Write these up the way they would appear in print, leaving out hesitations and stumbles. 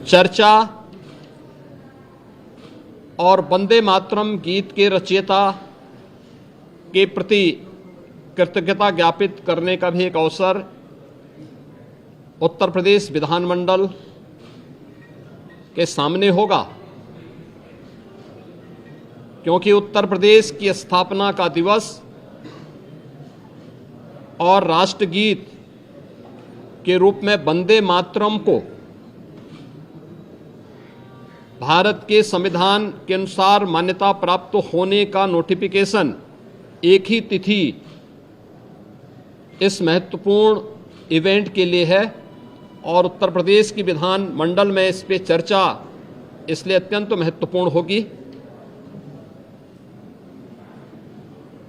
चर्चा और वंदे मातरम गीत के रचयिता के प्रति कृतज्ञता ज्ञापित करने का भी एक अवसर उत्तर प्रदेश विधानमंडल के सामने होगा, क्योंकि उत्तर प्रदेश की स्थापना का दिवस और राष्ट्रगीत के रूप में वंदे मातरम को भारत के संविधान के अनुसार मान्यता प्राप्त होने का नोटिफिकेशन एक ही तिथि इस महत्वपूर्ण इवेंट के लिए है और उत्तर प्रदेश की विधान मंडल में इस पे चर्चा इसलिए अत्यंत महत्वपूर्ण होगी।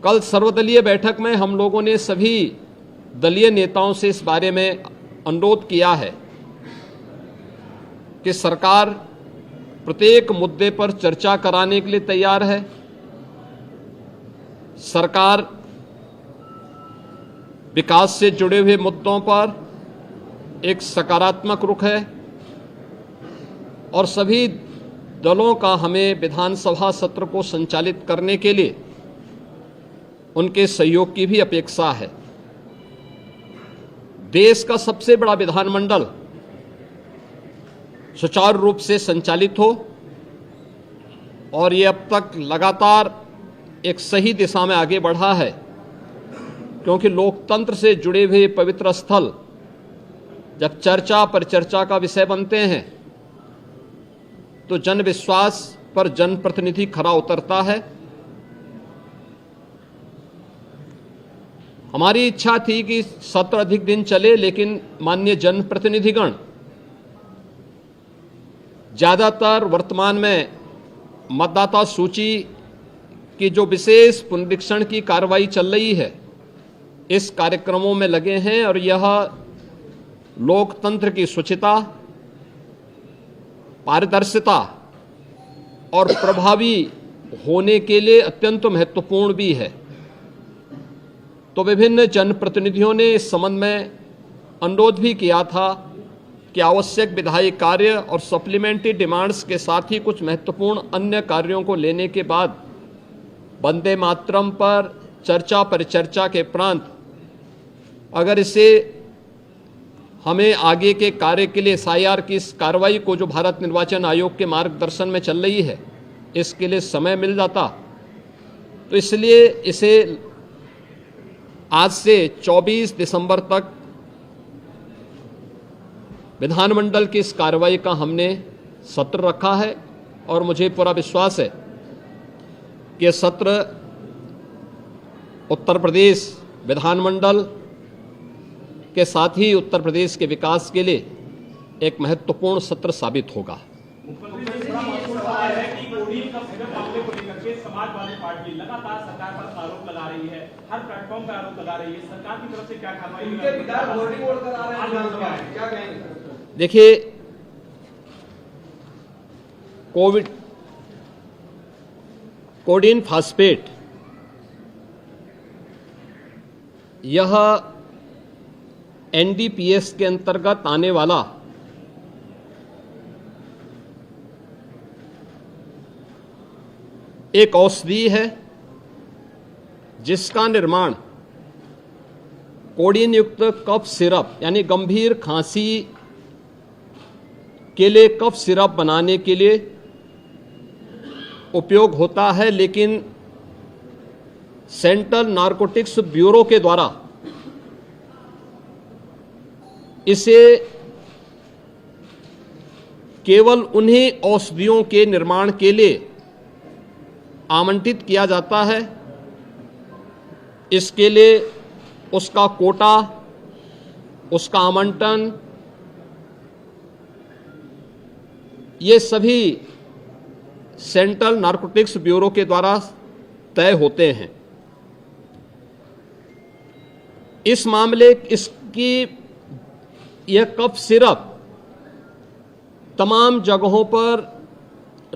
कल सर्वदलीय बैठक में हम लोगों ने सभी दलीय नेताओं से इस बारे में अनुरोध किया है कि सरकार प्रत्येक मुद्दे पर चर्चा कराने के लिए तैयार है। सरकार विकास से जुड़े हुए मुद्दों पर एक सकारात्मक रुख है और सभी दलों का हमें विधानसभा सत्र को संचालित करने के लिए उनके सहयोग की भी अपेक्षा है। देश का सबसे बड़ा विधानमंडल सुचारू रूप से संचालित हो और ये अब तक लगातार एक सही दिशा में आगे बढ़ा है, क्योंकि लोकतंत्र से जुड़े हुए पवित्र स्थल जब चर्चा पर चर्चा का विषय बनते हैं तो जन विश्वास पर जनप्रतिनिधि खरा उतरता है। हमारी इच्छा थी कि सत्र अधिक दिन चले, लेकिन माननीय जनप्रतिनिधिगण ज़्यादातर वर्तमान में मतदाता सूची की जो विशेष पुनरीक्षण की कार्रवाई चल रही है इस कार्यक्रमों में लगे हैं और यह लोकतंत्र की शुचिता, पारदर्शिता और प्रभावी होने के लिए अत्यंत महत्वपूर्ण भी है। तो विभिन्न जनप्रतिनिधियों ने इस संबंध में अनुरोध भी किया था कि आवश्यक विधायी कार्य और सप्लीमेंट्री डिमांड्स के साथ ही कुछ महत्वपूर्ण अन्य कार्यों को लेने के बाद वंदे मातरम पर चर्चा परिचर्चा के उपरांत अगर इसे हमें आगे के कार्य के लिए SIR की इस कार्रवाई को जो भारत निर्वाचन आयोग के मार्गदर्शन में चल रही है इसके लिए समय मिल जाता, तो इसलिए इसे आज से 24 दिसंबर तक विधानमंडल की इस कार्रवाई का हमने सत्र रखा है और मुझे पूरा विश्वास है कि यह सत्र उत्तर प्रदेश विधानमंडल के साथ ही उत्तर प्रदेश के विकास के लिए एक महत्वपूर्ण सत्र साबित होगा। समाजवादी पार्टी लगातार सरकार पर आरोप लगा रही है, हर प्लेटफॉर्म पर आरोप लगा रही है, सरकार की तरफ से क्या कार्रवाई क्या कहेंगे? देखिए, कोडिन फास्फेट यह NDPS के अंतर्गत आने वाला एक औषधि है जिसका निर्माण कोडिन युक्त कफ सिरप यानी गंभीर खांसी के लिए कफ सिरप बनाने के लिए उपयोग होता है, लेकिन सेंट्रल नारकोटिक्स ब्यूरो के द्वारा इसे केवल उन्हीं औषधियों के निर्माण के लिए आमंत्रित किया जाता है। इसके लिए उसका कोटा, उसका आवंटन, ये सभी सेंट्रल नारकोटिक्स ब्यूरो के द्वारा तय होते हैं। इस मामले इसकी यह कफ सिरप तमाम जगहों पर